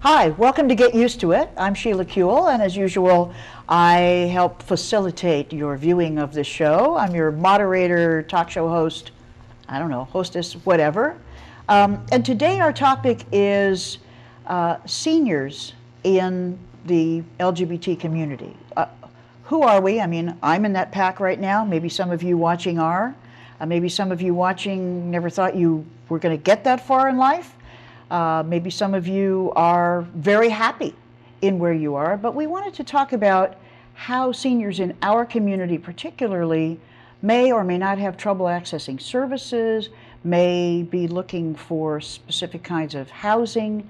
Hi, welcome to Get Used to It. I'm Sheila Kuehl, and as usual, I help facilitate your viewing of this show. I'm your moderator, talk show host, I don't know, hostess, whatever. And today our topic is seniors in the LGBT community. Who are we? I mean, I'm in that pack right now. Maybe some of you watching are. Maybe some of you watching never thought you were going to get that far in life. Maybe some of you are very happy in where you are, but we wanted to talk about how seniors in our community particularly may or may not have trouble accessing services, may be looking for specific kinds of housing,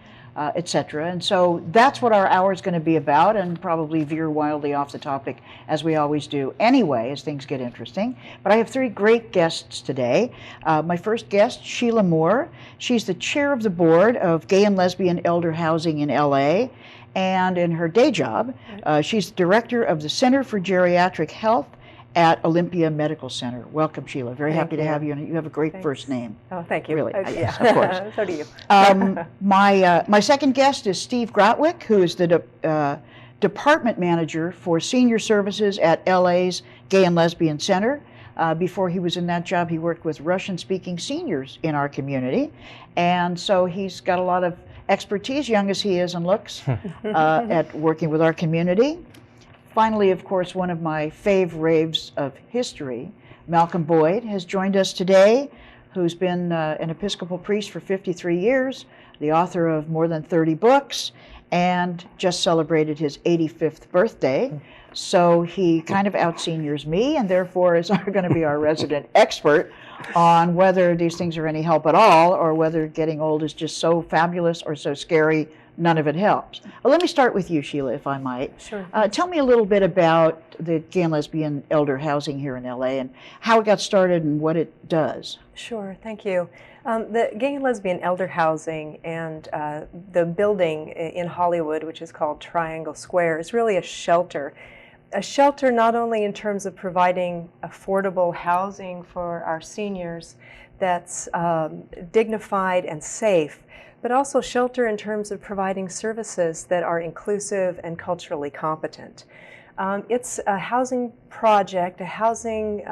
etc. And so that's what our hour is going to be about, and probably veer wildly off the topic as we always do anyway as things get interesting. But I have three great guests today. My first guest, Sheila Moore. She's the chair of the board of Gay and Lesbian Elder Housing in LA. And in her day job, she's director of the Center for Geriatric Health at Olympia Medical Center. Welcome, Sheila. Very happy to have you, and you have a great first name. Oh, thank you. Really, yeah. of course. So do you. My second guest is Steve Gratwick, who is the department manager for senior services at LA's Gay and Lesbian Center. Before he was in that job, he worked with Russian-speaking seniors in our community, and so he's got a lot of expertise, young as he is and looks, at working with our community. Finally, of course, one of my raves of history, Malcolm Boyd, has joined us today, who's been an Episcopal priest for 53 years, the author of more than 30 books, and just celebrated his 85th birthday. So he kind of out-seniors me, and therefore is going to be our resident expert on whether these things are any help at all, or whether getting old is just so fabulous or so scary none of it helps. Well, let me start with you, Sheila, if I might. Sure. Tell me a little bit about the Gay and Lesbian Elder Housing here in LA and how it got started and what it does. Sure, thank you. The Gay and Lesbian Elder Housing and the building in Hollywood, which is called Triangle Square, is really a shelter. A shelter not only in terms of providing affordable housing for our seniors that's dignified and safe, but also shelter in terms of providing services that are inclusive and culturally competent. It's a housing project, a housing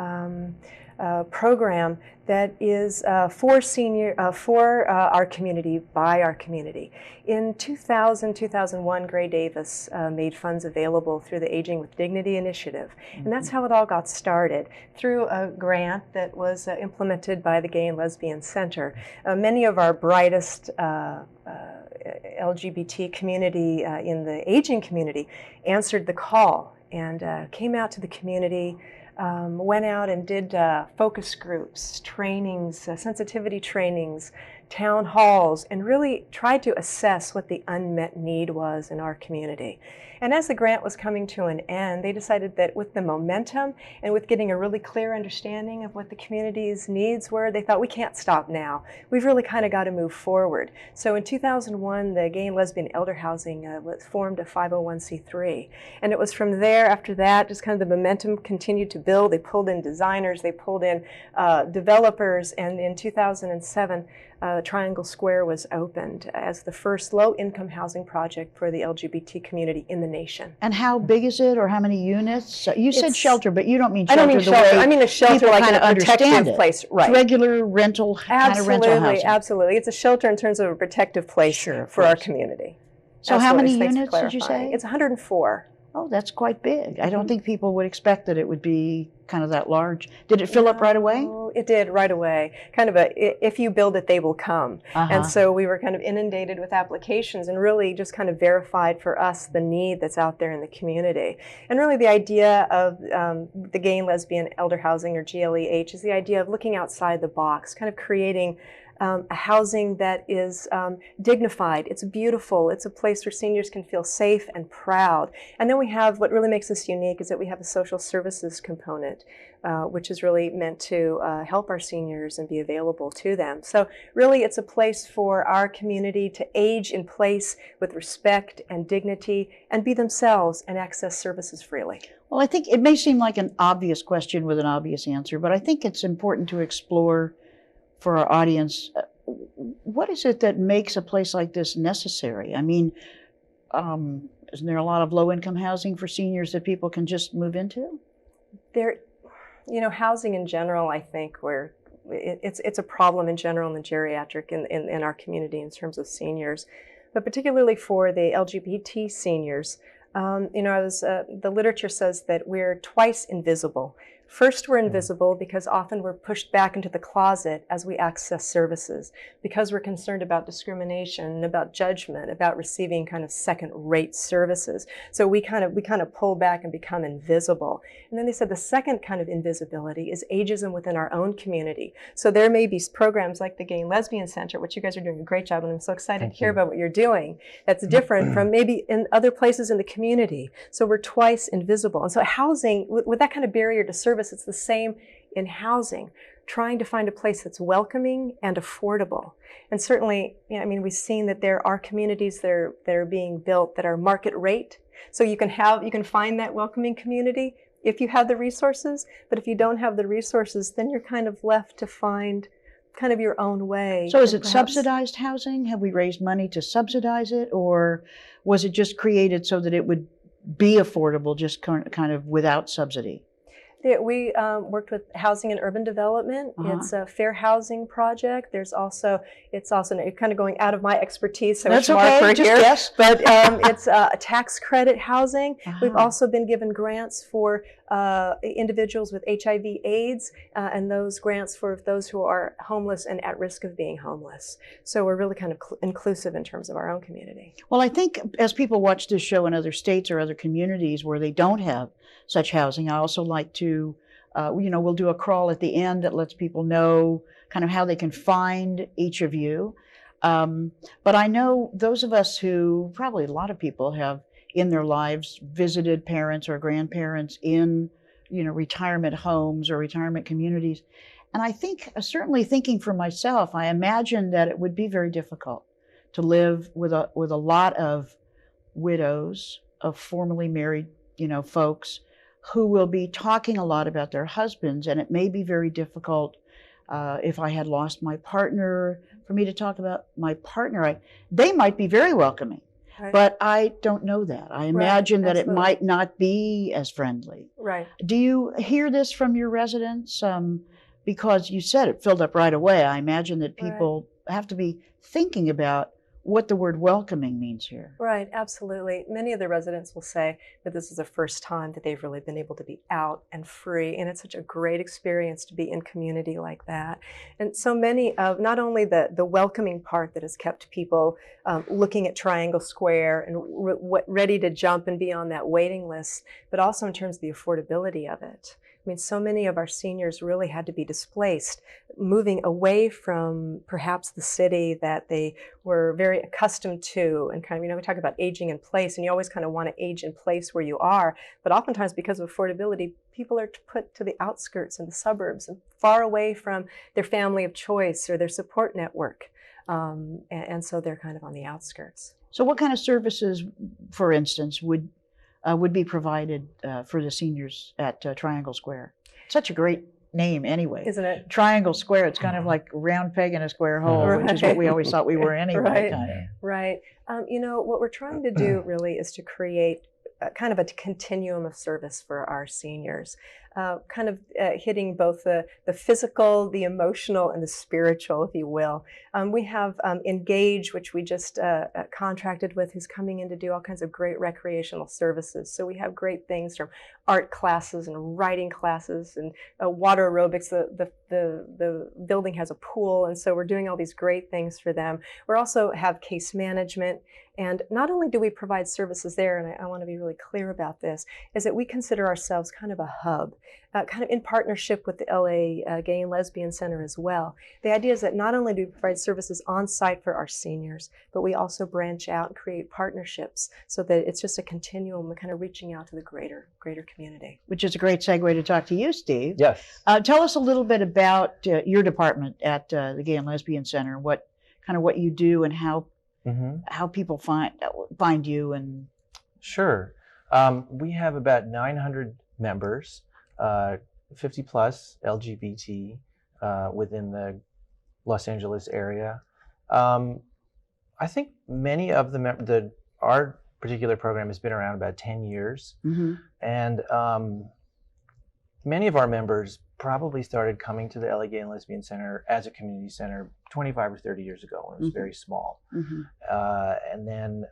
program that is for our community, by our community. In 2001, Gray Davis made funds available through the Aging with Dignity initiative. And that's how it all got started, through a grant that was implemented by the Gay and Lesbian Center. Many of our brightest LGBT community in the aging community answered the call and came out to the community, went out and did focus groups, trainings, sensitivity trainings, town halls, and really tried to assess what the unmet need was in our community. And as the grant was coming to an end, they decided that with the momentum and with getting a really clear understanding of what the community's needs were, they thought, we can't stop now. We've really kind of got to move forward. So in 2001, the Gay and Lesbian Elder Housing was formed a 501c3. And it was from there, after that, just kind of the momentum continued to build. They pulled in designers, they pulled in developers, and in 2007, Triangle Square was opened as the first low-income housing project for the LGBT community in the nation. And how big is it, or how many units? You said shelter, but you don't mean shelter. I don't mean shelter. I mean a shelter like a protective place, right? It's regular rental kind of rental housing. Absolutely. It's a shelter in terms of a protective place for our community. So how many units did you say? It's 104. Oh, that's quite big. I don't think people would expect that it would be kind of that large. Did it fill up right away? Oh, it did right away. Kind of if you build it, they will come. And so we were kind of inundated with applications and really just kind of verified for us the need that's out there in the community. And really the idea of the Gay and Lesbian Elder Housing, or GLEH, is the idea of looking outside the box, kind of creating a housing that is dignified. It's beautiful. It's a place where seniors can feel safe and proud. And then we have, what really makes us unique is that we have a social services component, which is really meant to help our seniors and be available to them. So really it's a place for our community to age in place with respect and dignity and be themselves and access services freely. Well, I think it may seem like an obvious question with an obvious answer, but I think it's important to explore for our audience what is it that makes a place like this necessary? I mean, isn't there a lot of low-income housing for seniors that people can just move into? There, housing in general, I think, where it's a problem in general in the geriatric in our community in terms of seniors, but particularly for the LGBT seniors. The literature says that we're twice invisible. First, we're invisible because often we're pushed back into the closet as we access services, because we're concerned about discrimination, about judgment, about receiving kind of second-rate services. So we kind of pull back and become invisible. And then they said the second kind of invisibility is ageism within our own community. So there may be programs like the Gay and Lesbian Center, which you guys are doing a great job, and I'm so excited to hear about what you're doing. That's different from maybe in other places in the community. So we're twice invisible. And so housing, with that kind of barrier to service, it's the same in housing, trying to find a place that's welcoming and affordable. And certainly, we've seen that there are communities that are being built that are market rate. So you can find that welcoming community if you have the resources, but if you don't have the resources, then you're kind of left to find kind of your own way. So is it subsidized housing? Have we raised money to subsidize it, or was it just created so that it would be affordable, just kind of without subsidy? We worked with Housing and Urban Development. It's a fair housing project. It's also kind of going out of my expertise. So that's okay, just guess. But it's a tax credit housing. We've also been given grants for individuals with HIV/AIDS, and those grants for those who are homeless and at risk of being homeless. So we're really kind of inclusive in terms of our own community. Well, I think as people watch this show in other states or other communities where they don't have such housing, I also like to, we'll do a crawl at the end that lets people know kind of how they can find each of you. But I know those of us who, probably a lot of people have in their lives visited parents or grandparents in, retirement homes or retirement communities. And I think, certainly thinking for myself, I imagine that it would be very difficult to live with a lot of widows, of formerly married, folks who will be talking a lot about their husbands. And it may be very difficult if I had lost my partner, for me to talk about my partner. They might be very welcoming. Right. But I don't know that. I imagine that it might not be as friendly. Right. Do you hear this from your residents? Because you said it filled up right away. I imagine that people have to be thinking about what the word welcoming means here. Right, absolutely. Many of the residents will say that this is the first time that they've really been able to be out and free, and it's such a great experience to be in community like that. And so many of, not only the welcoming part that has kept people looking at Triangle Square and ready to jump and be on that waiting list, but also in terms of the affordability of it. I mean, so many of our seniors really had to be displaced, moving away from perhaps the city that they were very accustomed to. And kind of, we talk about aging in place, and you always kind of want to age in place where you are. But oftentimes, because of affordability, people are put to the outskirts and the suburbs and far away from their family of choice or their support network. And so they're kind of on the outskirts. So what kind of services, for instance, would be provided for the seniors at Triangle Square? Such a great name anyway. Isn't it? Triangle Square, it's kind of like a round peg in a square hole, which is what we always thought we were anyway. Right. What we're trying to do really is to create kind of a continuum of service for our seniors, hitting both the physical, the emotional, and the spiritual, if you will. We have Engage, which we just contracted with, who's coming in to do all kinds of great recreational services. So we have great things from art classes and writing classes and water aerobics. The building has a pool, and so we're doing all these great things for them. We also have case management. And not only do we provide services there, and I want to be really clear about this, is that we consider ourselves kind of a hub, kind of in partnership with the LA Gay and Lesbian Center as well. The idea is that not only do we provide services on site for our seniors, but we also branch out and create partnerships so that it's just a continuum of kind of reaching out to the greater community. Which is a great segue to talk to you, Steve. Yes. Tell us a little bit about your department at the Gay and Lesbian Center, what you do and how people find you. And Sure. We have about 900 members, 50 plus LGBT within the Los Angeles area. I think many of our particular program has been around about 10 years, and many of our members probably started coming to the LA Gay and Lesbian Center as a community center 25 or 30 years ago when it was very small, and then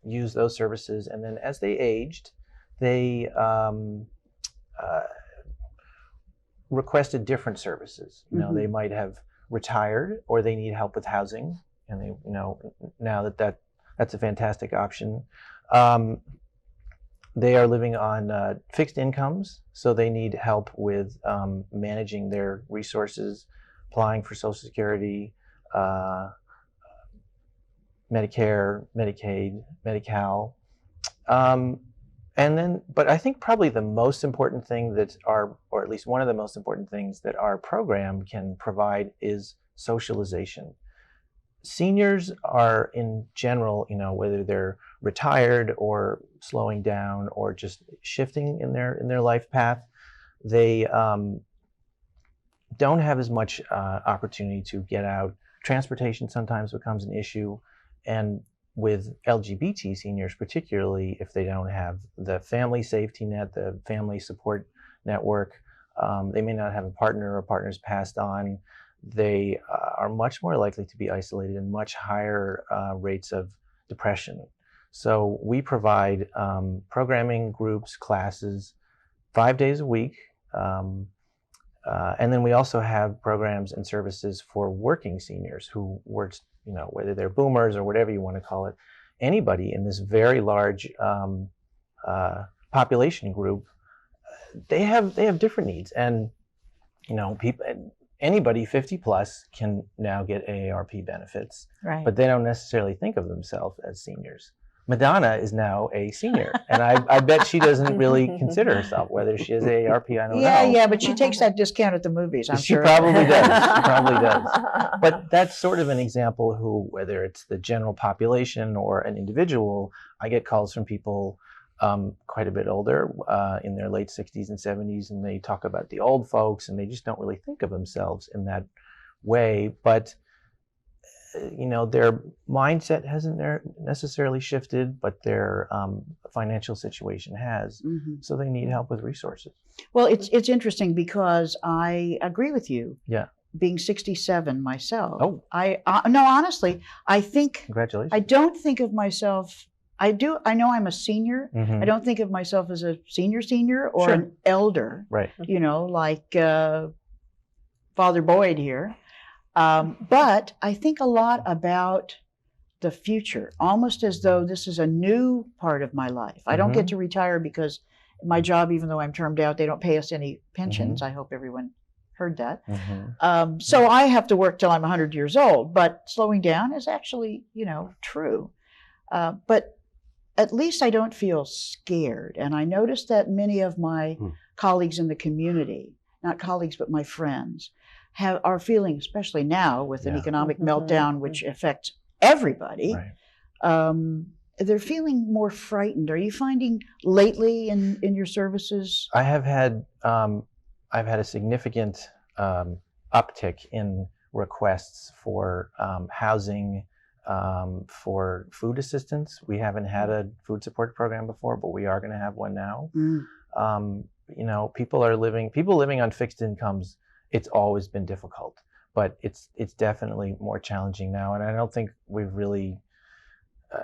used those services. And then as they aged, they requested different services. You know, they might have retired, or they need help with housing, and they, you know, now that's a fantastic option. They are living on fixed incomes, so they need help with managing their resources, applying for Social Security, Medicare, Medicaid, Medi-Cal. And then, but I think probably the most important thing or at least one of the most important things that our program can provide is socialization. Seniors are, in general, you know, whether they're retired or slowing down or just shifting in their life path, they don't have as much opportunity to get out. Transportation sometimes becomes an issue, and with LGBT seniors, particularly if they don't have the family safety net, the family support network, they may not have a partner or partners passed on. They are much more likely to be isolated and much higher rates of depression. So we provide programming groups, classes, 5 days a week. And then we also have programs and services for working seniors who work, you know, whether they're boomers or whatever you want to call it. Anybody in this very large population group, they have different needs. And, you know, anybody 50 plus can now get AARP benefits, but they don't necessarily think of themselves as seniors. Madonna is now a senior, and I bet she doesn't really consider herself. Whether she has AARP, I don't know. Yeah, but she takes that discount at the movies, I'm sure. She probably does. She probably does. But that's sort of an example who, whether it's the general population or an individual, I get calls from people quite a bit older, in their late 60s and 70s, and they talk about the old folks, and they just don't really think of themselves in that way. But you know, their mindset hasn't necessarily shifted, but their financial situation has. So they need help with resources. Well, it's interesting because I agree with you. Yeah. Being 67 myself. Oh. No, honestly, I think. Congratulations. I don't think of myself. I know I'm a senior. I don't think of myself as a senior or an elder. Right. You know, like Father Boyd here. But I think a lot about the future, almost as though this is a new part of my life. I don't get to retire because my job, even though I'm termed out, they don't pay us any pensions. I hope everyone heard that. So I have to work till I'm 100 years old, but slowing down is actually, you know, true. But at least I don't feel scared. And I noticed that many of my colleagues in the community, not colleagues, but my friends, are feeling, especially now with an economic meltdown, which affects everybody, they're feeling more frightened. Are you finding lately in your services? I have had, I've had a significant uptick in requests for housing, for food assistance. We haven't had a food support program before, but we are going to have one now. You know, people living on fixed incomes. It's always been difficult, but it's definitely more challenging now. And I don't think we've really,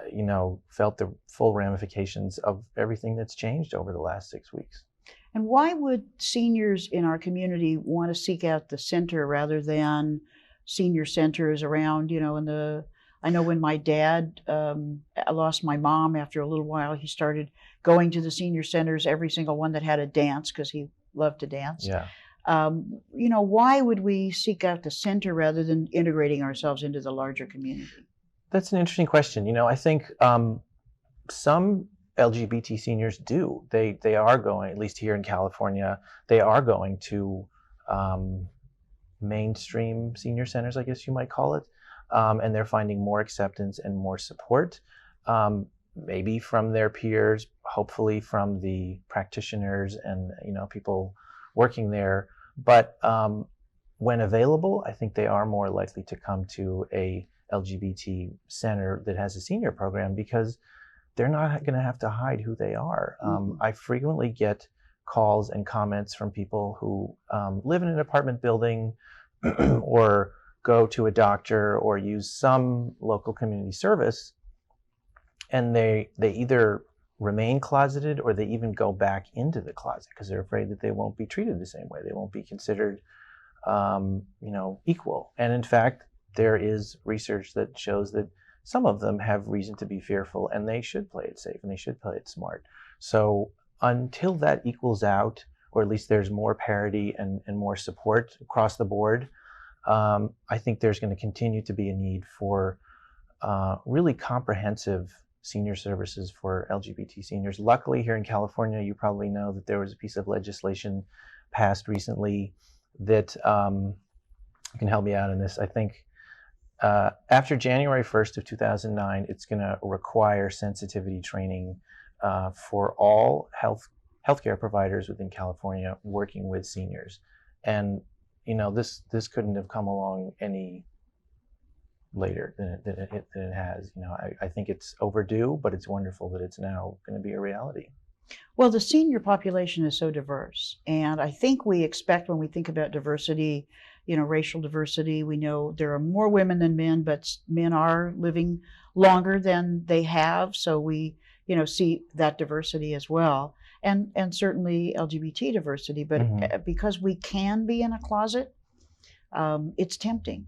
you know, felt the full ramifications of everything that's changed over the last 6 weeks. And why would seniors in our community want to seek out the center rather than senior centers around, you know, I know when my dad lost my mom, after a little while, he started going to the senior centers, every single one that had a dance, because he loved to dance. Yeah. You know, why would we seek out the center rather than integrating ourselves into the larger community? That's an interesting question. You know, I think some LGBT seniors do. They are going, at least here in California, they are going to mainstream senior centers, I guess you might call it, and they're finding more acceptance and more support, maybe from their peers, hopefully from the practitioners and, you know, people working there. But when available, I think they are more likely to come to a LGBT center that has a senior program because they're not going to have to hide who they are. I frequently get calls and comments from people who live in an apartment building or go to a doctor or use some local community service, and they either remain closeted or they even go back into the closet because they're afraid that they won't be treated the same way. They won't be considered equal. And in fact, there is research that shows that some of them have reason to be fearful, and they should play it safe and they should play it smart. So until that equals out, or at least there's more parity and more support across the board, I think there's going to continue to be a need for really comprehensive senior services for LGBT seniors. Luckily, here in California, you probably know that there was a piece of legislation passed recently that can help me out in this. I think after January 1st of 2009, it's going to require sensitivity training for all healthcare providers within California working with seniors. And this couldn't have come along any later than it has. I think it's overdue, but it's wonderful that it's now going to be a reality. Well, the senior population is so diverse, and I think we expect when we think about diversity, racial diversity, we know there are more women than men, but men are living longer than they have, so we, see that diversity as well, and certainly LGBT diversity, but because we can be in a closet, it's tempting.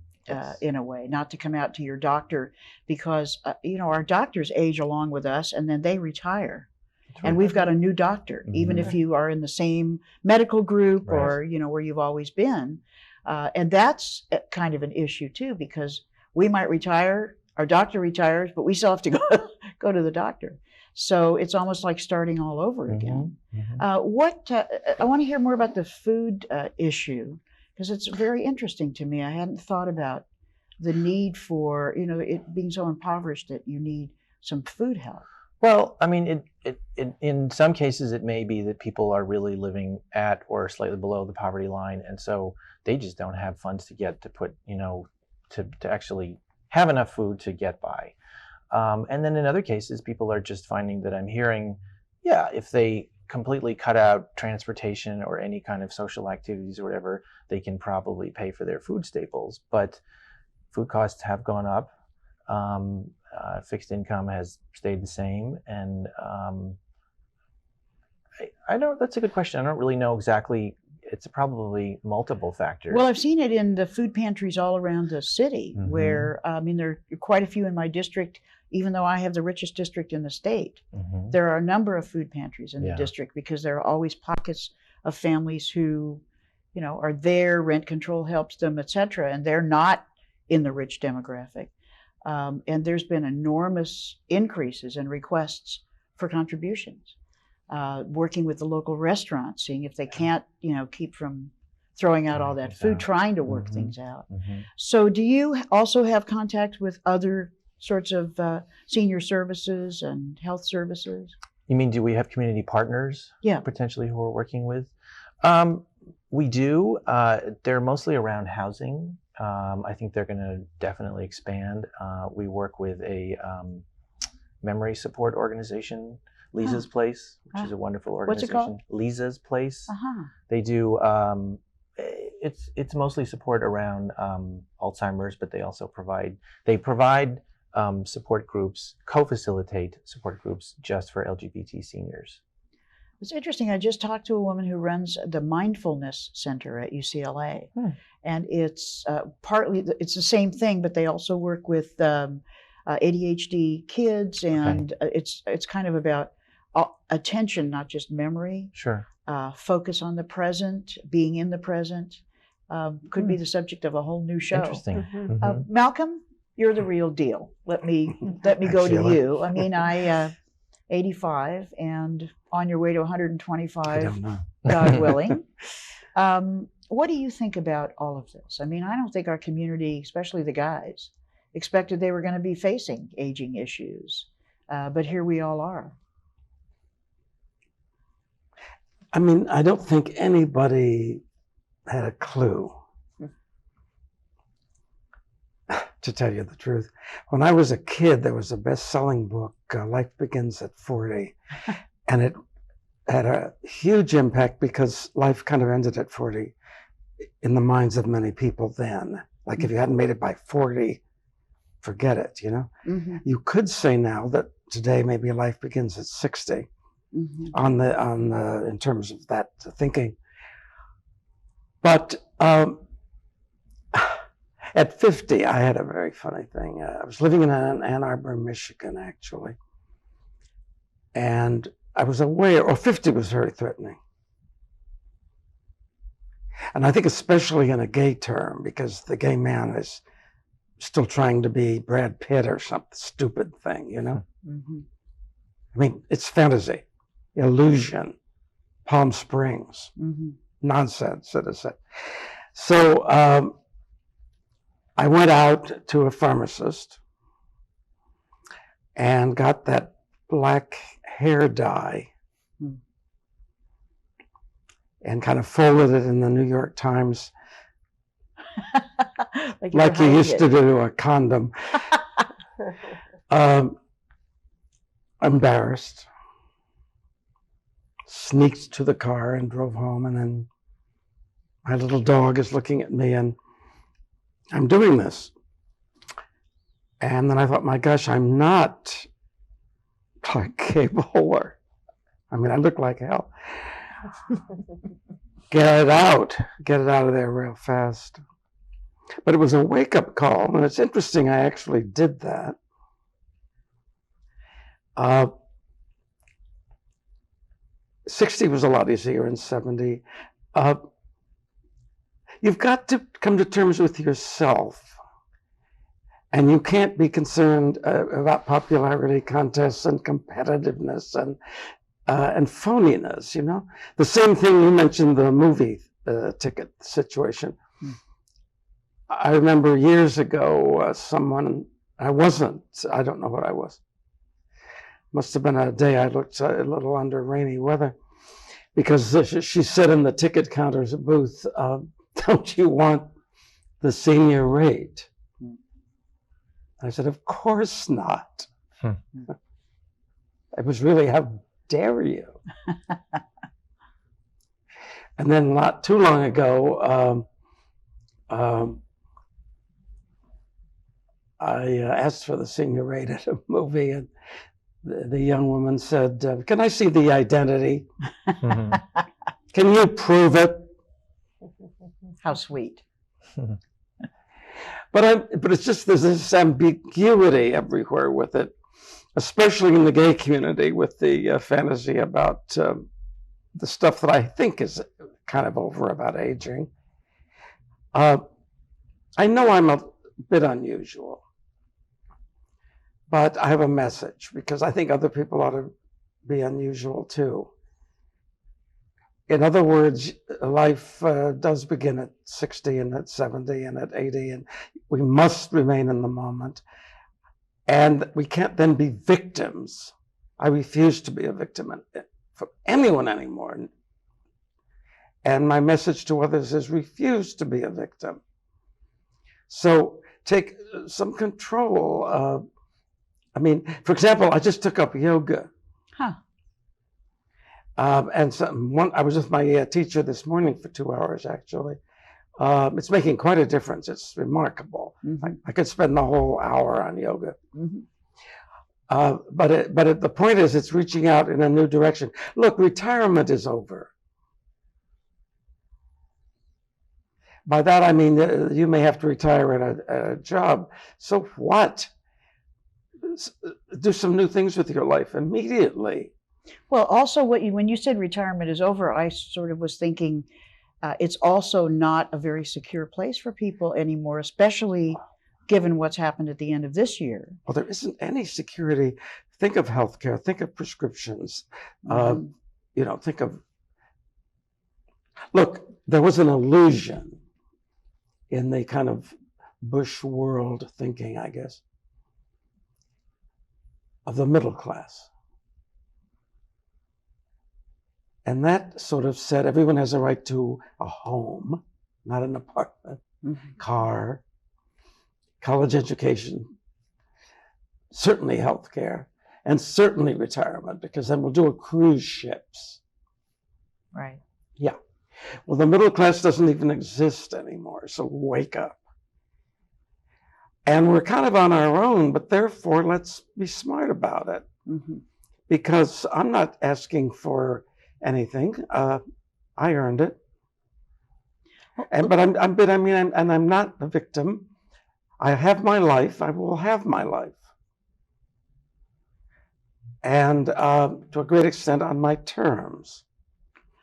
In a way, not to come out to your doctor because, our doctors age along with us and then they retire. Right. And we've got a new doctor, even if you are in the same medical group or, where you've always been. And that's kind of an issue too, because we might retire, our doctor retires, but we still have to go to the doctor. So it's almost like starting all over again. I want to hear more about the food issue, because it's very interesting to me. I hadn't thought about the need for, it being so impoverished that you need some food help. Well, I mean, in some cases, it may be that people are really living at or slightly below the poverty line, and so they just don't have funds to get to put, to actually have enough food to get by. And then in other cases, people are just finding that I'm hearing, if they completely cut out transportation or any kind of social activities or whatever, they can probably pay for their food staples. But food costs have gone up. Fixed income has stayed the same. And I don't, that's a good question. I don't really know exactly. It's probably multiple factors. Well, I've seen it in the food pantries all around the city where, there are quite a few in my district. Even though I have the richest district in the state, there are a number of food pantries in the district because there are always pockets of families who, are there, rent control helps them, et cetera, and they're not in the rich demographic. And there's been enormous increases in requests for contributions, working with the local restaurants, seeing if they can't, keep from throwing out all that food, trying to work things out. So do you also have contact with other sorts of senior services and health services? You mean, do we have community partners potentially who we're working with? We do. They're mostly around housing. I think they're going to definitely expand. We work with a memory support organization, Lisa's Place, which is a wonderful organization. What's it called? Lisa's Place. They do, it's mostly support around Alzheimer's, but they also provide support groups, co-facilitate support groups just for LGBT seniors. It's interesting. I just talked to a woman who runs the Mindfulness Center at UCLA, and it's partly it's the same thing, but they also work with ADHD kids, and it's kind of about attention, not just memory. Sure. Focus on the present, being in the present. Could be the subject of a whole new show. Interesting. Malcolm, you're the real deal. Let me go to you. I mean, 85 and on your way to 125, God willing. What do you think about all of this? I mean, I don't think our community, especially the guys, expected they were going to be facing aging issues, but here we all are. I mean, I don't think anybody had a clue to tell you the truth. When I was a kid, there was a best-selling book, Life Begins at 40. And it had a huge impact because life kind of ended at 40 in the minds of many people then. Like if you hadn't made it by 40, forget it, you know? Mm-hmm. You could say now that today maybe life begins at 60 Mm-hmm. in terms of that thinking. But at 50, I had a very funny thing. I was living in Ann Arbor, Michigan, actually. And I was aware, or 50 was very threatening. And I think especially in a gay term, because the gay man is still trying to be Brad Pitt or some stupid thing, you know? Mm-hmm. I mean, it's fantasy, illusion, Palm Springs, Mm-hmm. nonsense, it is. So I went out to a pharmacist and got that black hair dye and kind of folded it in the New York Times like you used to do a condom. Embarrassed, sneaked to the car and drove home, and then my little dog is looking at me and I'm doing this. And then I thought, my gosh, I'm not like Kuehl, or I mean, I look like hell. Get it out of there real fast. But it was a wake-up call, and it's interesting, I actually did that. 60 was a lot easier than 70. You've got to come to terms with yourself, and you can't be concerned about popularity contests and competitiveness and phoniness, you know? The same thing you mentioned, the movie ticket situation. I remember years ago, someone, I don't know what I was. Must have been a day I looked a little under rainy weather, because she said in the ticket counter's booth, don't you want the senior rate? I said, of course not. It was really, how dare you? And then not too long ago, I asked for the senior rate at a movie, and the young woman said, can I see the identity? Can you prove it? How sweet. But it's just, there's this ambiguity everywhere with it, especially in the gay community, with the fantasy about the stuff that I think is kind of over about aging. I know I'm a bit unusual, but I have a message, because I think other people ought to be unusual too. In other words, life does begin at 60 and at 70 and at 80, and we must remain in the moment. And we can't then be victims. I refuse to be a victim for anyone anymore. And my message to others is, refuse to be a victim. So take some control. I mean, for example, I just took up yoga. Huh. And I was with my teacher this morning for 2 hours, actually. It's making quite a difference. It's remarkable. Mm-hmm. I could spend the whole hour on yoga. Mm-hmm. But the point is, it's reaching out in a new direction. Look, retirement is over. By that, I mean, you may have to retire at a job. So what? Do some new things with your life immediately. Well, also, when you said retirement is over, I sort of was thinking it's also not a very secure place for people anymore, especially given what's happened at the end of this year. Well, there isn't any security. Think of healthcare. Think of prescriptions. Mm-hmm. You know, think of. Look, there was an illusion in the kind of Bush world thinking, I guess, of the middle class. And that sort of said everyone has a right to a home, not an apartment, car, college education, certainly healthcare, and certainly retirement, because then we'll do a cruise ships. Right. Yeah. Well, the middle class doesn't even exist anymore, so wake up. And we're kind of on our own, but therefore let's be smart about it. Mm-hmm. Because I'm not asking for anything. I earned it. But I'm not a victim. I have my life. I will have my life. And to a great extent on my terms.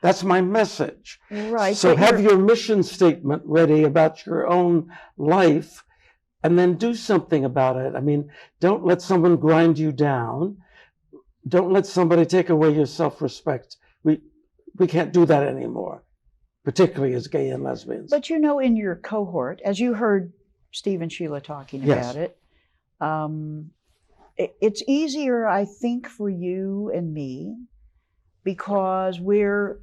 That's my message. Right. So have your mission statement ready about your own life, and then do something about it. I mean, don't let someone grind you down. Don't let somebody take away your self-respect. We can't do that anymore, particularly as gay and lesbians. But in your cohort, as you heard Steve and Sheila talking Yes. about it, it's easier, I think, for you and me, because we're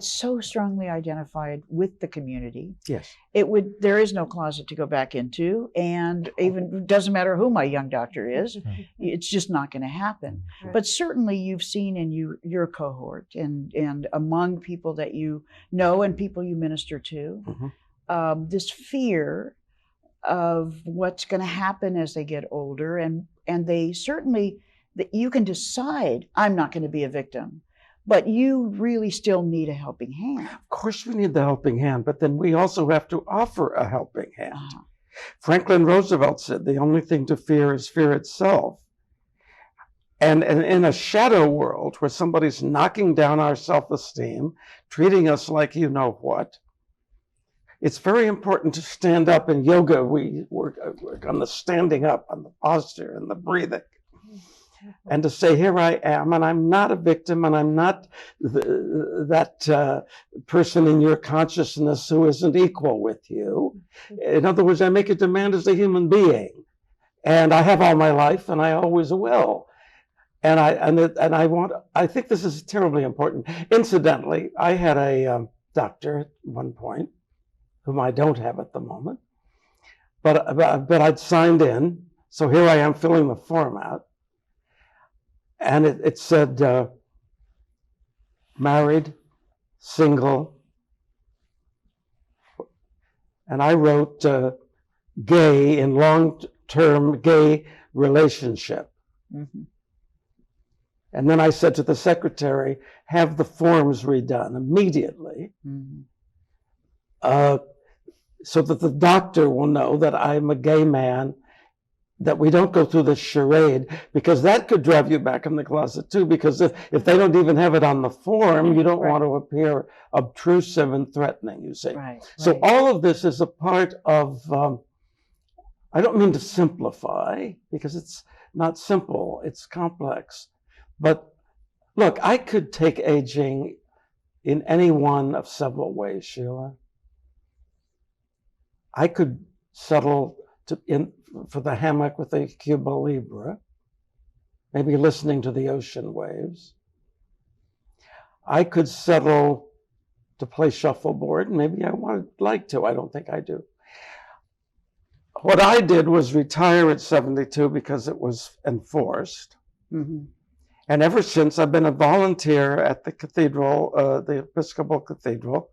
so strongly identified with the community. Yes. There is no closet to go back into, and even doesn't matter who my young doctor is, it's just not going to happen. Right. But certainly you've seen in your cohort and among people that you know and people you minister to, Mm-hmm. this fear of what's going to happen as they get older, and they certainly, that you can decide, I'm not going to be a victim, but you really still need a helping hand. Of course we need the helping hand, but then we also have to offer a helping hand. Franklin Roosevelt said the only thing to fear is fear itself. And in a shadow world where somebody's knocking down our self-esteem, treating us like you know what, it's very important to stand up. In yoga, we work on the standing up, on the posture and the breathing. And to say, here I am, and I'm not a victim, and I'm not that person in your consciousness who isn't equal with you. In other words, I make a demand as a human being, and I have all my life, and I always will. And I think this is terribly important. Incidentally, I had a doctor at one point, whom I don't have at the moment, but I'd signed in, so here I am filling the form out. And it said, married, single, and I wrote gay, in long-term gay relationship. Mm-hmm. And then I said to the secretary, have the forms redone immediately, so that the doctor will know that I'm a gay man, that we don't go through the charade, because that could drive you back in the closet too, because if they don't even have it on the form, you don't want to appear obtrusive and threatening, you see. Right, So right. all of this is a part of, I don't mean to simplify, because it's not simple, it's complex. But look, I could take aging in any one of several ways, Sheila. I could settle for the hammock with a Cuba Libre, maybe listening to the ocean waves. I could settle to play shuffleboard. Maybe I would like to. I don't think I do. What I did was retire at 72 because it was enforced. Mm-hmm. And ever since, I've been a volunteer at the cathedral, the Episcopal Cathedral.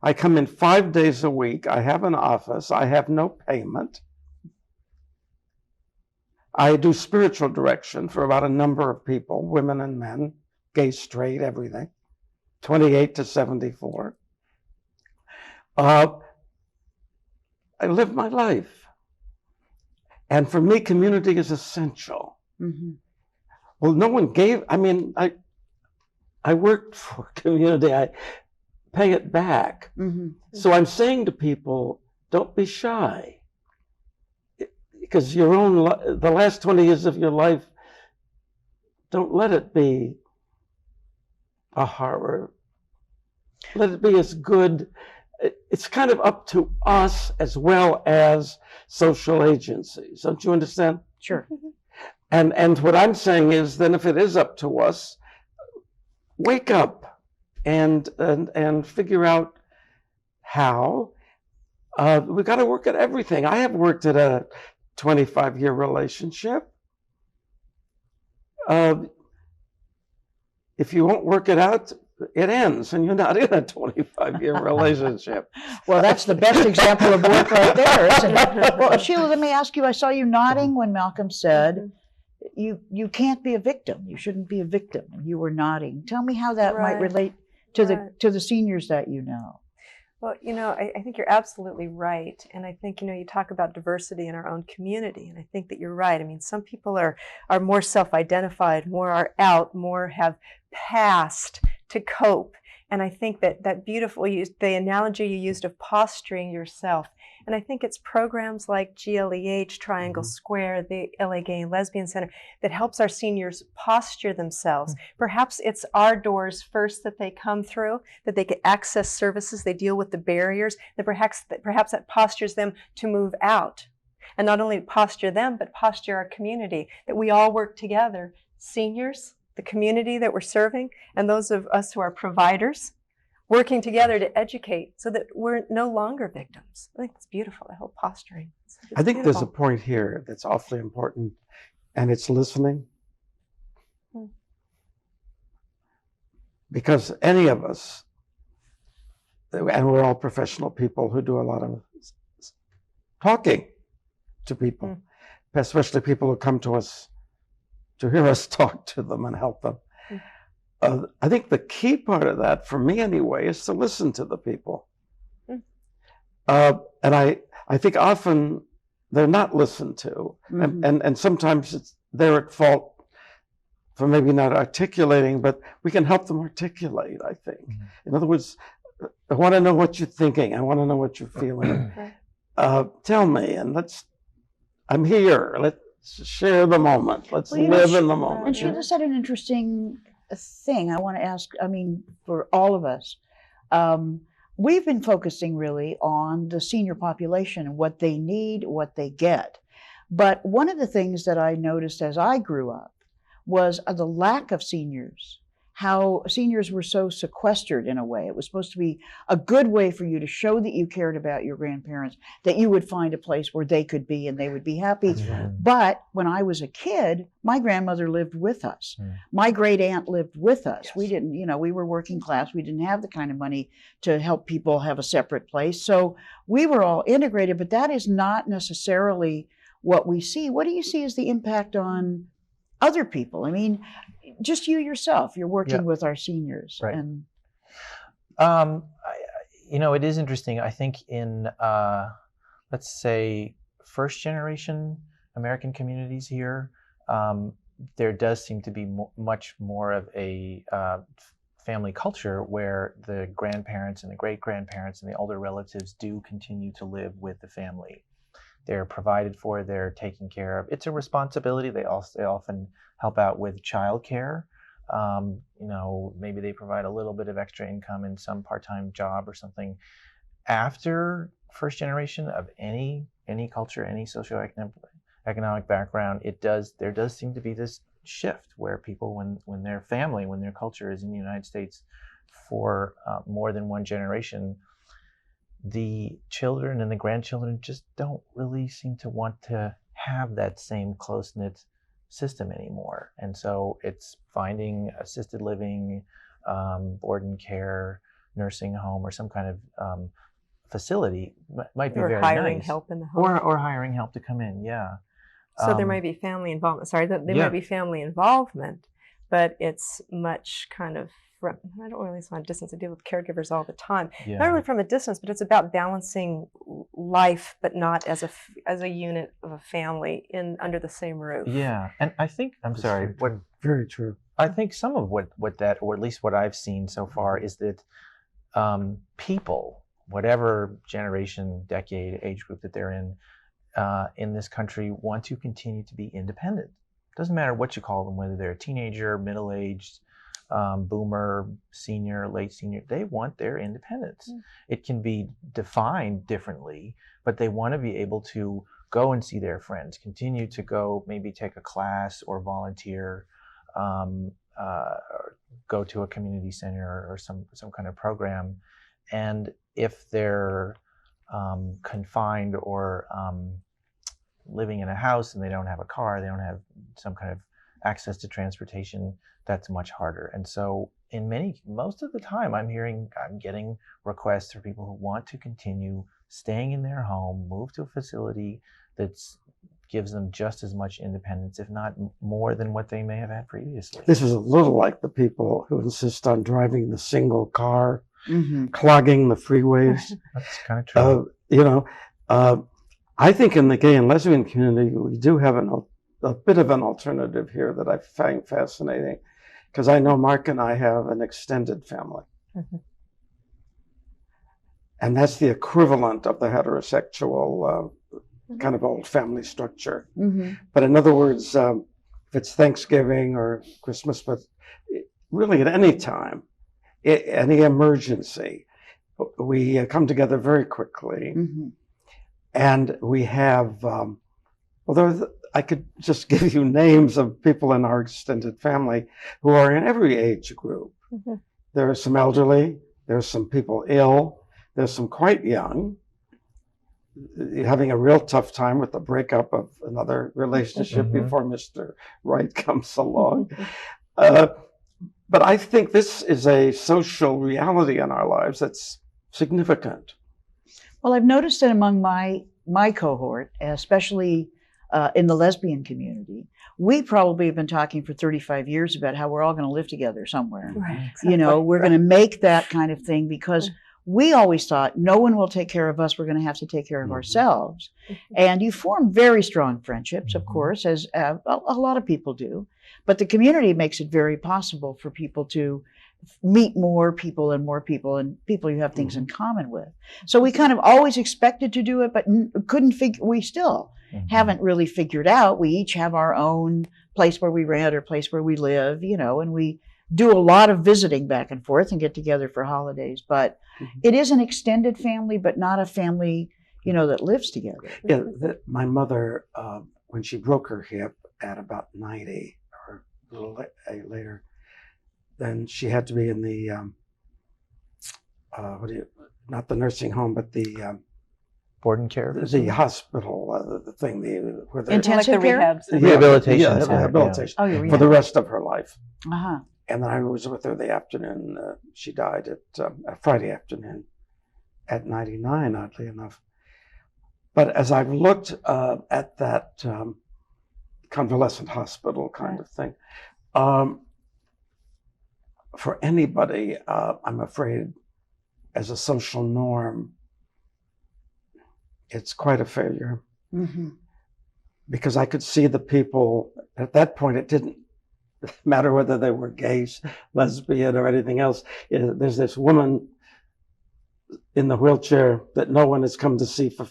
I come in 5 days a week. I have an office. I have no payment. I do spiritual direction for about a number of people, women and men, gay, straight, everything, 28 to 74. I live my life. And for me, community is essential. Mm-hmm. Well, no one gave, I worked for community, I pay it back. Mm-hmm. So I'm saying to people, don't be shy. Because the last 20 years of your life, don't let it be a horror. Let it be as good. It's kind of up to us as well as social agencies. Don't you understand? Sure. And what I'm saying is, then if it is up to us, wake up and figure out how. We got to work at everything. I have worked at a 25-year relationship. If you won't work it out, it ends, and you're not in a 25-year relationship. Well, that's the best example of work right there, isn't it? Well, Sheila, let me ask you, I saw you nodding when Malcolm said, you can't be a victim. You shouldn't be a victim. And you were nodding. Tell me how that might Right. relate to Right. the seniors that you know. Well, I think you're absolutely right. And I think, you talk about diversity in our own community. And I think that you're right. I mean, some people are more self-identified, more are out, more have passed to cope. And I think that beautiful, the analogy you used of posturing yourself. And I think it's programs like GLEH, Triangle Square, the LA Gay and Lesbian Center that helps our seniors posture themselves. Perhaps it's our doors first that they come through, that they get access services, they deal with the barriers, that perhaps that postures them to move out. And not only posture them, but posture our community, that we all work together, seniors, the community that we're serving, and those of us who are providers, working together to educate so that we're no longer victims. I think it's beautiful, the whole posturing. It's I think there's a beautiful. point here that's awfully important, and it's listening. Because any of us, and we're all professional people who do a lot of talking to people, especially people who come to us to hear us talk to them and help them. I think the key part of that, for me anyway, is to listen to the people. And I think often they're not listened to, and sometimes they're at fault for maybe not articulating, but we can help them articulate, I think. In other words, I want to know what you're thinking. I want to know what you're feeling. Tell me, and I'm here. Let's share the moment. Let's live in the moment. And Sheila said an interesting thing I want to ask, for all of us. We've been focusing really on the senior population and what they need, what they get. But one of the things that I noticed as I grew up was the lack of seniors, how seniors were so sequestered in a way. It was supposed to be a good way for you to show that you cared about your grandparents, that you would find a place where they could be and they would be happy. But when I was a kid, my grandmother lived with us. My great aunt lived with us. We didn't, we were working class. We didn't have the kind of money to help people have a separate place. So we were all integrated, but that is not necessarily what we see. What do you see as the impact on other people? I mean, just you yourself, you're working with our seniors. Right. And it is interesting. I think in, let's say, first generation American communities here, there does seem to be much more of a family culture where the grandparents and the great-grandparents and the older relatives do continue to live with the family. They're provided for, they're taken care of. It's a responsibility. They often help out with childcare. Maybe they provide a little bit of extra income in some part-time job or something. After first generation of any culture, any socioeconomic background, there does seem to be this shift where people, when their family, when their culture is in the United States for more than one generation, the children and the grandchildren just don't really seem to want to have that same close-knit system anymore. And so it's finding assisted living, board and care, nursing home, or some kind of facility might be very nice. Or hiring help in the home. Or hiring help to come in, yeah. So there might be family involvement. Sorry, there might be family involvement, but it's much kind of, I don't really want distance. I deal with caregivers all the time. Yeah. Not really from a distance, but it's about balancing life, but not as a unit of a family under the same roof. Yeah, and I think, Very true. I think some of what that, or at least what I've seen so far, is that people, whatever generation, decade, age group that they're in this country, want to continue to be independent. Doesn't matter what you call them, whether they're a teenager, middle-aged, boomer, senior, late senior, they want their independence. It can be defined differently, but they want to be able to go and see their friends, continue to go, maybe take a class or volunteer, or go to a community center or some kind of program. And if they're confined or living in a house and they don't have a car, they don't have some kind of access to transportation, that's much harder. And so most of the time I'm getting requests for people who want to continue staying in their home, move to a facility that gives them just as much independence, if not more than what they may have had previously. This is a little like the people who insist on driving the single car, Mm-hmm. clogging the freeways. That's kind of true. I think in the gay and lesbian community, we do have a bit of an alternative here that I find fascinating, because I know Mark and I have an extended family. Mm-hmm. And that's the equivalent of the heterosexual kind of old family structure. Mm-hmm. But in other words, if it's Thanksgiving or Christmas, but really at any time, any emergency, we come together very quickly. Mm-hmm. And we have, I could just give you names of people in our extended family who are in every age group. Mm-hmm. There are some elderly, there's some people ill, there's some quite young, having a real tough time with the breakup of another relationship Mm-hmm. before Mr. Right comes along. But I think this is a social reality in our lives that's significant. Well, I've noticed that among my cohort, especially in the lesbian community, we probably have been talking for 35 years about how we're all going to live together somewhere. Right. You know, we're going to make that kind of thing because we always thought no one will take care of us. We're going to have to take care of Mhm. ourselves. And you form very strong friendships, of Mhm. course, as a lot of people do. But the community makes it very possible for people to meet more people and people you have things in common with. So we kind of always expected to do it, but couldn't figure, we still Mhm. haven't really figured out. We each have our own place where we rent or place where we live, you know, and we do a lot of visiting back and forth and get together for holidays. But it is an extended family, but not a family, you know, that lives together. Yeah, my mother, when she broke her hip at about 90 or a little later, then she had to be in the, not the nursing home, but the Board and care. the hospital, the thing, where they Intensive Like the care? rehabs. Yeah, Rehabilitation yeah, center, yeah. rehabilitation Oh, you're for the rest of her life. Uh-huh. And then I was with her the afternoon. She died at Friday afternoon at 99, oddly enough. But as I've looked at that convalescent hospital kind of thing, for anybody, I'm afraid, as a social norm, it's quite a failure. Mm-hmm. Because I could see the people, at that point, it didn't matter whether they were gay, lesbian, or anything else. There's this woman in the wheelchair that no one has come to see for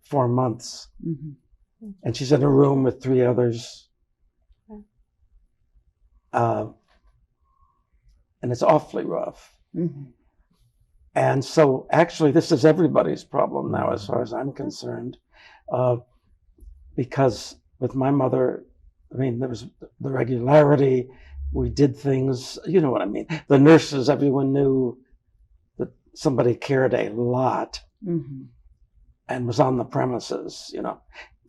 4 months. Mm-hmm. And she's in a room with 3 others. And it's awfully rough. Mm-hmm. And so actually, this is everybody's problem now, as far as I'm concerned. Because with my mother, I mean, there was the regularity. We did things, you know what I mean. The nurses, everyone knew that somebody cared a lot Mm-hmm. and was on the premises, you know.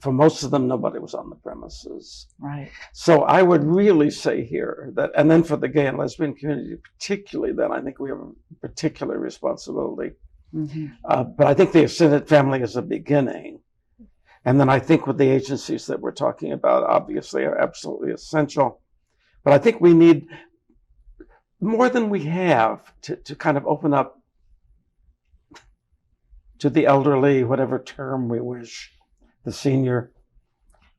For most of them, nobody was on the premises. Right. So I would really say here that, and then for the gay and lesbian community particularly, then I think we have a particular responsibility. Mm-hmm. But I think the extended family is a beginning. And then I think with the agencies that we're talking about, obviously are absolutely essential. But I think we need more than we have to kind of open up to the elderly, whatever term we wish, the senior,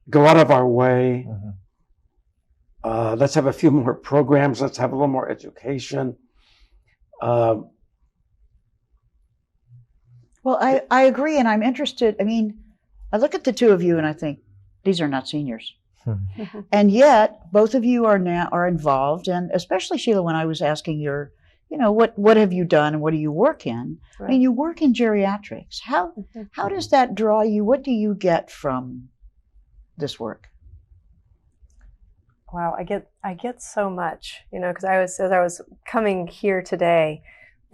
go out of our way. Mhm. Let's have a few more programs. Let's have a little more education. Well, I agree, and I'm interested. I mean, I look at the two of you and I think these are not seniors. And yet, both of you are involved, and especially Sheila, when I was asking your, you know, what have you done and what do you work in? I mean, you work in geriatrics. How does that draw you? What do you get from this work? Wow, I get so much, you know, because as I was coming here today,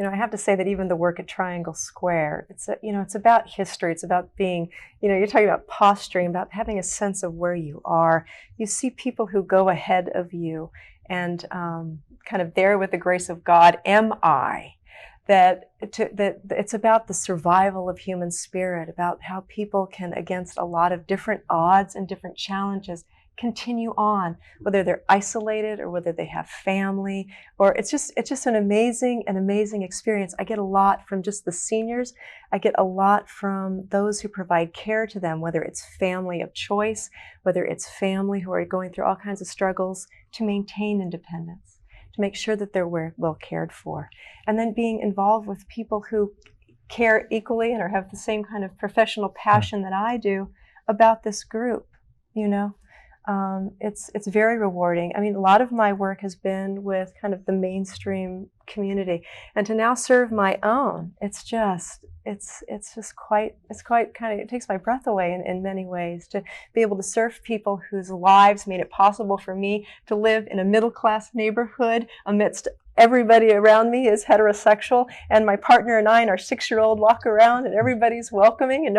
I have to say that even the work at Triangle Square, it's about history. It's about being, you're talking about posturing, about having a sense of where you are. You see people who go ahead of you, and kind of there with the grace of God, am I? That it's about the survival of human spirit, about how people can, against a lot of different odds and different challenges, continue on, whether they're isolated or whether they have family, or it's just an amazing experience. I get a lot from just the seniors. I get a lot from those who provide care to them, whether it's family of choice, whether it's family who are going through all kinds of struggles to maintain independence, to make sure that they're well cared for, and then being involved with people who care equally and or have the same kind of professional passion that I do about this group. It's very rewarding. I mean, a lot of my work has been with kind of the mainstream community, and to now serve my own, it's quite kind of, it takes my breath away in many ways, to be able to serve people whose lives made it possible for me to live in a middle-class neighborhood amidst everybody around me is heterosexual, and my partner and I and our 6-year-old walk around and everybody's welcoming and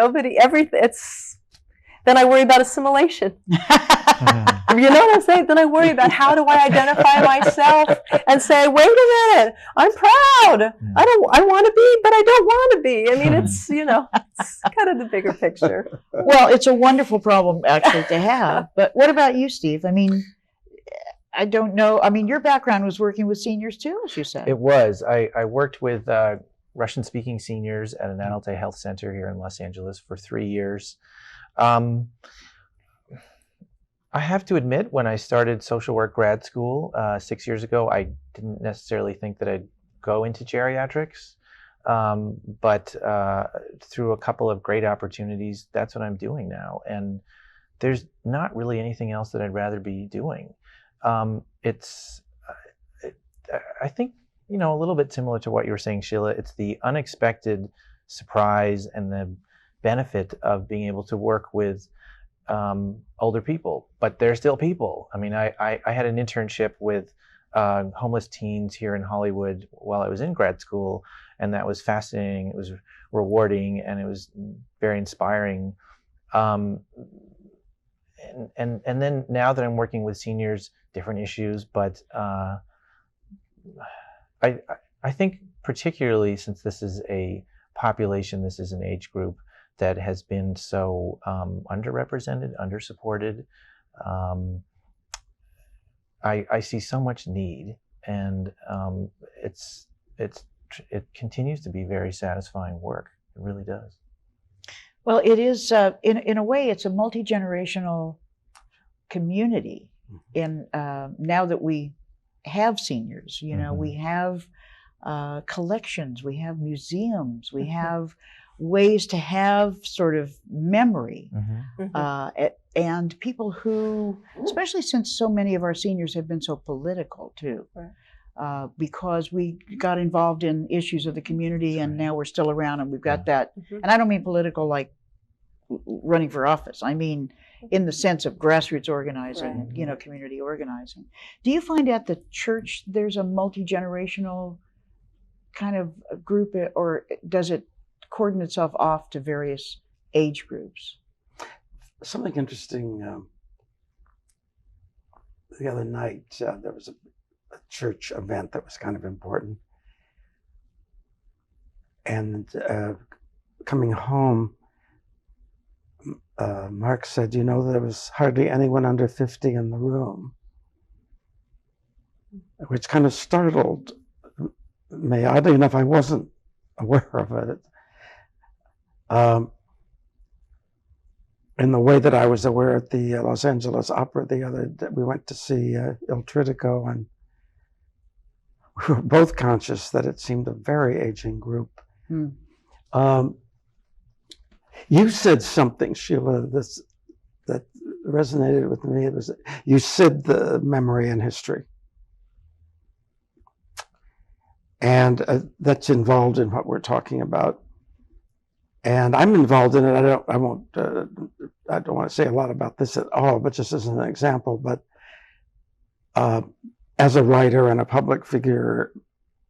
then I worry about assimilation. You know what I'm saying? Then I worry about how do I identify myself and say, wait a minute, I'm proud. I want to be, but I don't want to be. I mean, it's kind of the bigger picture. Well, it's a wonderful problem actually to have. But what about you, Steve? I mean, I don't know. I mean, your background was working with seniors too, as you said. It was. I worked with Russian-speaking seniors at an adult day health center here in Los Angeles for 3 years. I have to admit, when I started social work grad school 6 years ago, I didn't necessarily think that I'd go into geriatrics, but through a couple of great opportunities, that's what I'm doing now. And there's not really anything else that I'd rather be doing. I think, a little bit similar to what you were saying, Sheila, it's the unexpected surprise and the benefit of being able to work with older people, but they're still people. I mean, I had an internship with homeless teens here in Hollywood while I was in grad school, and that was fascinating. It was rewarding, and it was very inspiring. And then now that I'm working with seniors, different issues, but I think particularly since this is a population, this is an age group that has been so underrepresented, undersupported. I see so much need, and it continues to be very satisfying work. It really does. Well, it is in a way, it's a multi-generational community. In now that we have seniors, we have collections, we have museums, we have ways to have sort of memory, and people who, especially since so many of our seniors have been so political too, because we got involved in issues of the community, and now we're still around, and we've got that. And I don't mean political like running for office. I mean in the sense of grassroots organizing, community organizing. Do you find at the church there's a multi-generational kind of a group, or does it cordon itself off to various age groups? Something interesting. The other night, there was a church event that was kind of important. And coming home, Mark said, there was hardly anyone under 50 in the room, which kind of startled me. Oddly enough, I wasn't aware of it. In the way that I was aware at the Los Angeles Opera the other day, we went to see Il Tritico, and we were both conscious that it seemed a very aging group. You said something, Sheila, that resonated with me. It was, you said the memory and history. And that's involved in what we're talking about. And I'm involved in it. I don't want to say a lot about this at all, but just as an example. But as a writer and a public figure,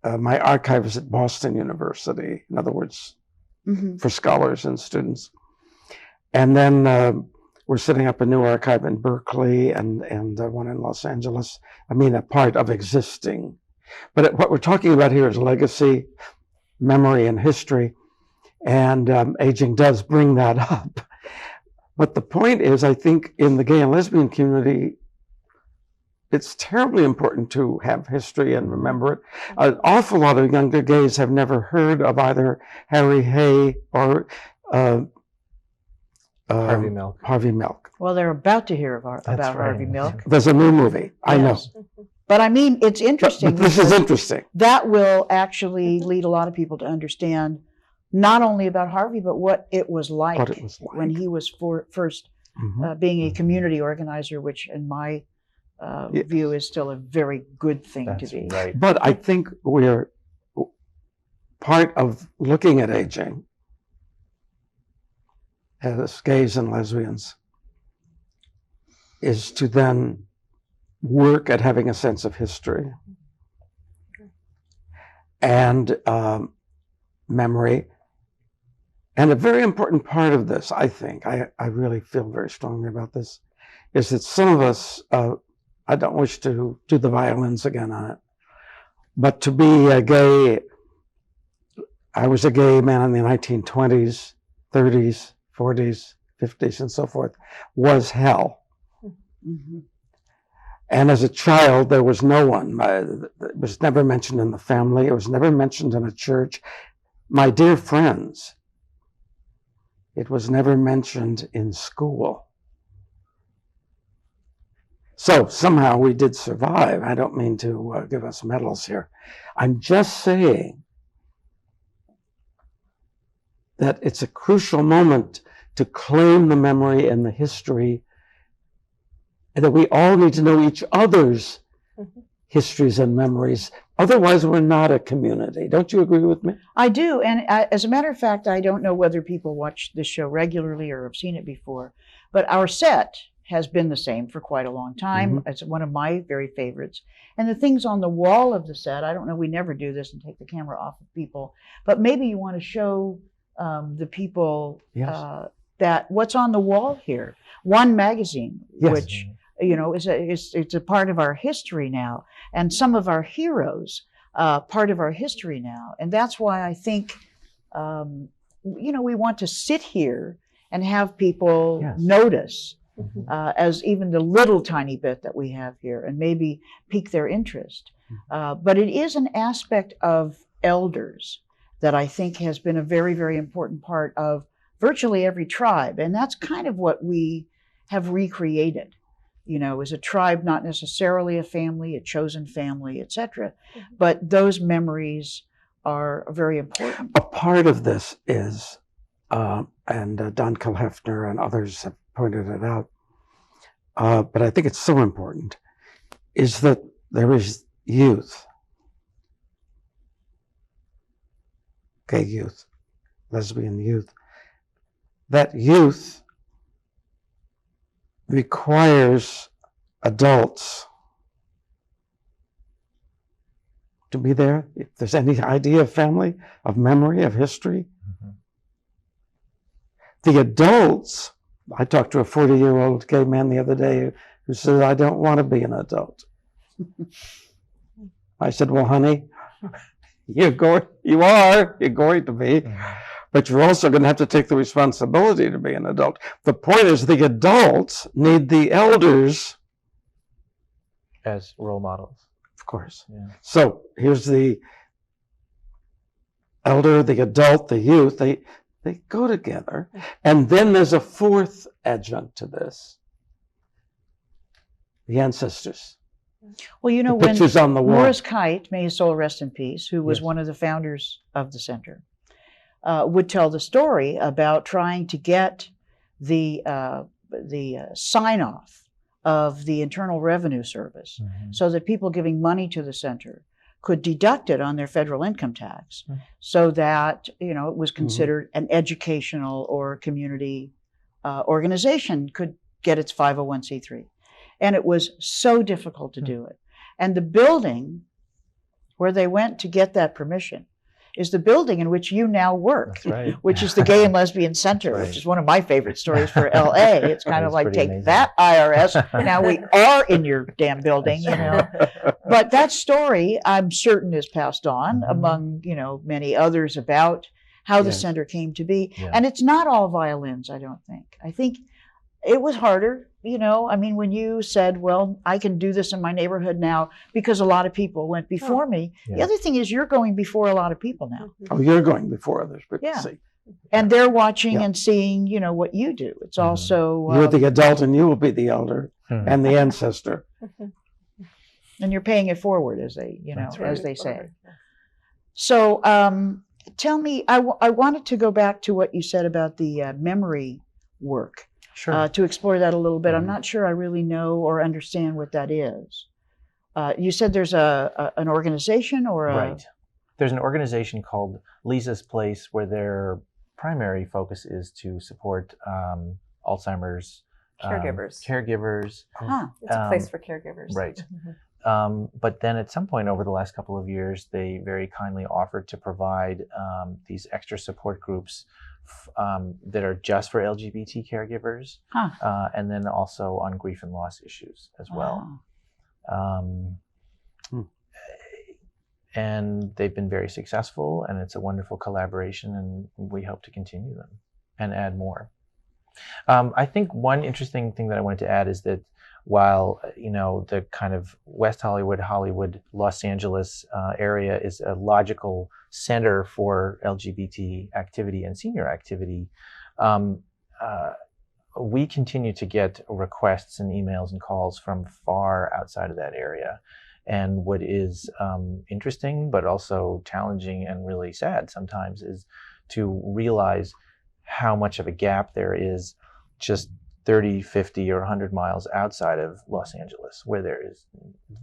my archive is at Boston University, in other words, Mhm. for scholars and students. And then we're setting up a new archive in Berkeley and one in Los Angeles. I mean, a part of existing. But what we're talking about here is legacy, memory, and history. And aging does bring that up. But the point is, I think in the gay and lesbian community, it's terribly important to have history and remember it. An awful lot of younger gays have never heard of either Harry Hay or Harvey Milk. Harvey Milk. Well, they're about to hear about right. Harvey Milk. There's a new movie. I know. Yes. But I mean, it's interesting. But this is because interesting. that will actually lead a lot of people to understand not only about Harvey, but what it was like, What it was like. when he was first Mhm. being a community organizer, which in my Yeah. view is still a very good thing That's to be. right. But I think we're part of looking at aging as gays and lesbians is to then work at having a sense of history and memory. And a very important part of this, I think, I really feel very strongly about this, is that some of us, I don't wish to do the violins again on it, but to be a gay, I was a gay man in the 1920s, 30s, 40s, 50s, and so forth, was hell. Mhm. And as a child, there was no one. It was never mentioned in the family. It was never mentioned in a church. My dear friends, it was never mentioned in school. So somehow we did survive. I don't mean to give us medals here. I'm just saying that it's a crucial moment to claim the memory and the history, and that we all need to know each other's histories and memories. Otherwise, we're not a community. Don't you agree with me? I do, and as a matter of fact, I don't know whether people watch this show regularly or have seen it before, but our set has been the same for quite a long time. Mhm. It's one of my very favorites. And the things on the wall of the set, I don't know, we never do this and take the camera off of people, but maybe you want to show the people Yes. that what's on the wall here. One magazine, Yes. which it's a part of our history now, and some of our heroes part of our history now. And that's why I think we want to sit here and have people Yes. notice Mhm. as even the little tiny bit that we have here, and maybe pique their interest. But it is an aspect of elders that I think has been a very, very important part of virtually every tribe. And that's kind of what we have recreated, as a tribe, not necessarily a family, a chosen family, etc. But those memories are very important. A part of this is, and Don Kuehl and others have pointed it out, but I think it's so important, is that there is youth, gay youth, lesbian youth. That youth requires adults to be there. If there's any idea of family, of memory, of history, Mhm. the adults, I talked to a 40-year-old gay man the other day who said, I don't want to be an adult. I said, well, honey, you are going to be, but you're also going to have to take the responsibility to be an adult. The point is the adults need the elders, As role models. of course. Yeah. So here's the elder, the adult, the youth, they go together. And then there's a fourth adjunct to this, the ancestors. Well, The when pictures on the wall. Morris Kite, may his soul rest in peace, who was Yes. one of the founders of the center, would tell the story about trying to get the sign-off of the Internal Revenue Service Mhm. so that people giving money to the center could deduct it on their federal income tax, Mhm. so that it was considered an educational or community organization could get its 501c3. And it was so difficult to do it. And the building where they went to get that permission is the building in which you now work, That's right. which is the Gay and Lesbian Center, Right. which is one of my favorite stories for LA. It's kind That of is like, pretty take amazing. that, IRS. Now we are in your damn building, you know. But that story, I'm certain, is passed on among, you know, many others about how the Yes. center came to be. Yeah. And it's not all violins, I don't think. I think it was harder, you know. I mean, when you said, well, I can do this in my neighborhood now because a lot of people went before me. The Yeah. other thing is you're going before a lot of people now. Oh, you're going before others, but Yeah. see, And they're watching Yeah. and seeing, you know, what you do. It's Mhm. also, you're the adult and you will be the elder Hmm. and the ancestor. and you're paying it forward, as they, you know, That's right. as they say. So tell me, I wanted to go back to what you said about the memory work, Sure. to explore that a little bit. I'm Mhm. not sure I really know or understand what that is. You said there's an organization or a... Right. There's an organization called Lisa's Place where their primary focus is to support Alzheimer's caregivers. Huh. It's a place for caregivers. Right. Mhm. But then at some point over the last couple of years, they very kindly offered to provide these extra support groups that are just for LGBT caregivers, Huh. and then also on grief and loss issues as well. And they've been very successful, and it's a wonderful collaboration, and we hope to continue them and add more. I think one interesting thing that I wanted to add is that while, you know, the kind of West Hollywood, Los Angeles area is a logical center for LGBT activity and senior activity, we continue to get requests and emails and calls from far outside of that area. And what is interesting, but also challenging and really sad sometimes, is to realize how much of a gap there is just 30, 50, or 100 miles outside of Los Angeles, where there is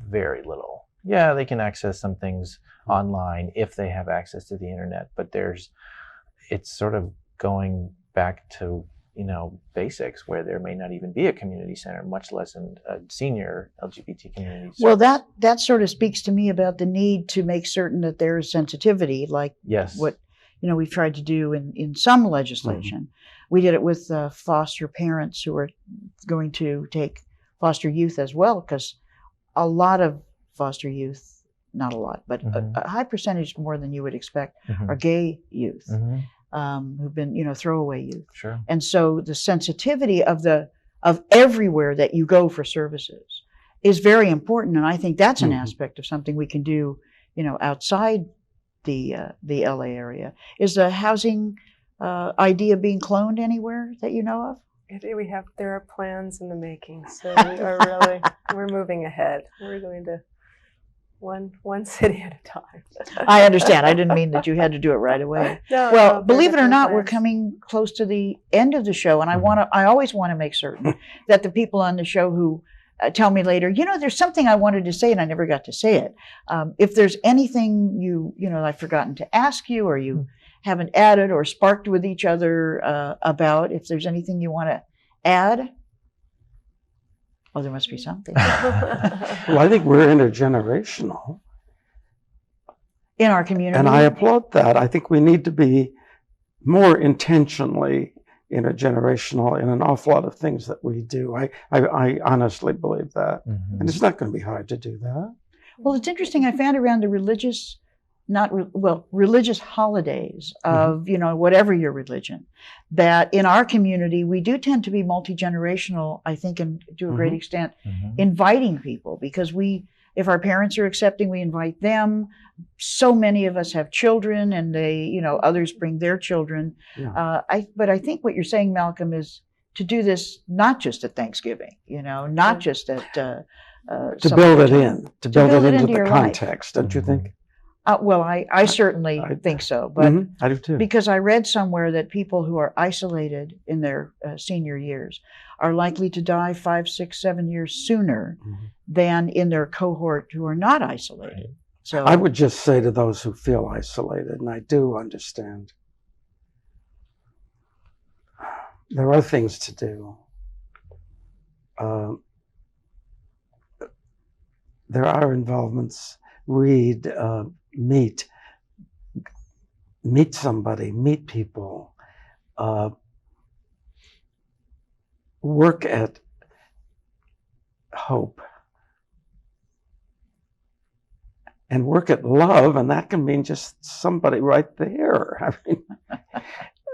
very little. Yeah, they can access some things online if they have access to the internet, but it's sort of going back to, you know, basics where there may not even be a community center, much less a senior LGBT community. Well, that sort of speaks to me about the need to make certain that there is sensitivity, like yes, what, you know, we've tried to do in some legislation. We did it with foster parents who are going to take foster youth as well, because a lot of foster youth, not a lot, but a high percentage, more than you would expect, are gay youth. Who've been, you know, throwaway youth. Sure. And so the sensitivity of everywhere that you go for services is very important. And I think that's an aspect of something we can do, you know, outside the LA area. Is the housing idea being cloned anywhere that you know of? There are plans in the making, so we're moving ahead. We're going to one city at a time. I understand. I didn't mean that you had to do it right away. No, Well, no, believe it or there's not, we're plans. coming close to the end of the show, and I always want to make certain that the people on the show who tell me later, you know, there's something I wanted to say and I never got to say it. If there's anything you know I've forgotten to ask you, or you haven't added or sparked with each other about, if there's anything you want to add. Oh, there must be something. Well, I think we're intergenerational, In our community. and I applaud that. I think we need to be more intentionally intergenerational in an awful lot of things that we do. I honestly believe that. And it's not going to be hard to do that. Well, it's interesting. I found around the religious, religious holidays of, you know, whatever your religion, that in our community, we do tend to be multi-generational, I think, and to a great extent, inviting people, because if our parents are accepting, we invite them. So many of us have children, and they, you know, others bring their children. Yeah. But I think what you're saying, Malcolm, is to do this not just at Thanksgiving, you know, not just at To build it in, to build it into the your life. context, don't you think? Well, I certainly think so, but I do too. because I read somewhere that people who are isolated in their senior years are likely to die 5, 6, 7 years sooner than in their cohort who are not isolated. So I would just say to those who feel isolated, and I do understand, there are things to do. There are involvements read, meet somebody, meet people, work at hope, and work at love, and that can mean just somebody right there. I mean,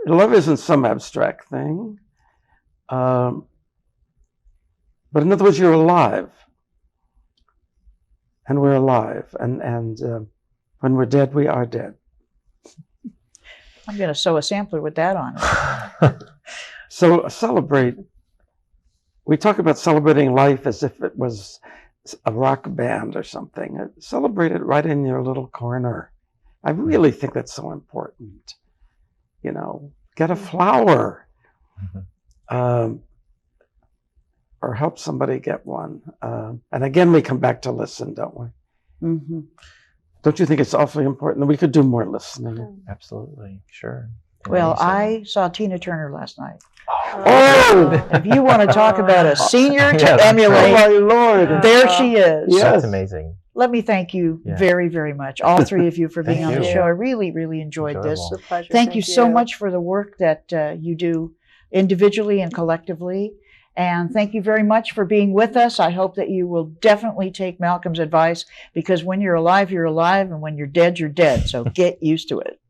love isn't some abstract thing. But in other words, you're alive. And we're alive. And when we're dead, we are dead. I'm going to sew a sampler with that on it. So celebrate. We talk about celebrating life as if it was a rock band or something. Celebrate it right in your little corner. I really think that's so important. You know, get a flower, or help somebody get one. And again, we come back to listen, don't we? Mm-hmm. Don't you think it's awfully important that we could do more listening? Absolutely, sure. Well, Amazing. I saw Tina Turner last night. Oh! If you want to talk about a senior to Yeah, that's emulate, right. Oh, my Lord! there she is. Yeah. That's Yes. amazing. Let me thank you Yeah. very, very much, all three of you, for being Thank on the you. show. I really, really enjoyed this. Enjoyable. It's a pleasure. Thank you so much for the work that you do individually and collectively. And thank you very much for being with us. I hope that you will definitely take Malcolm's advice, because when you're alive, and when you're dead, you're dead. So get used to it.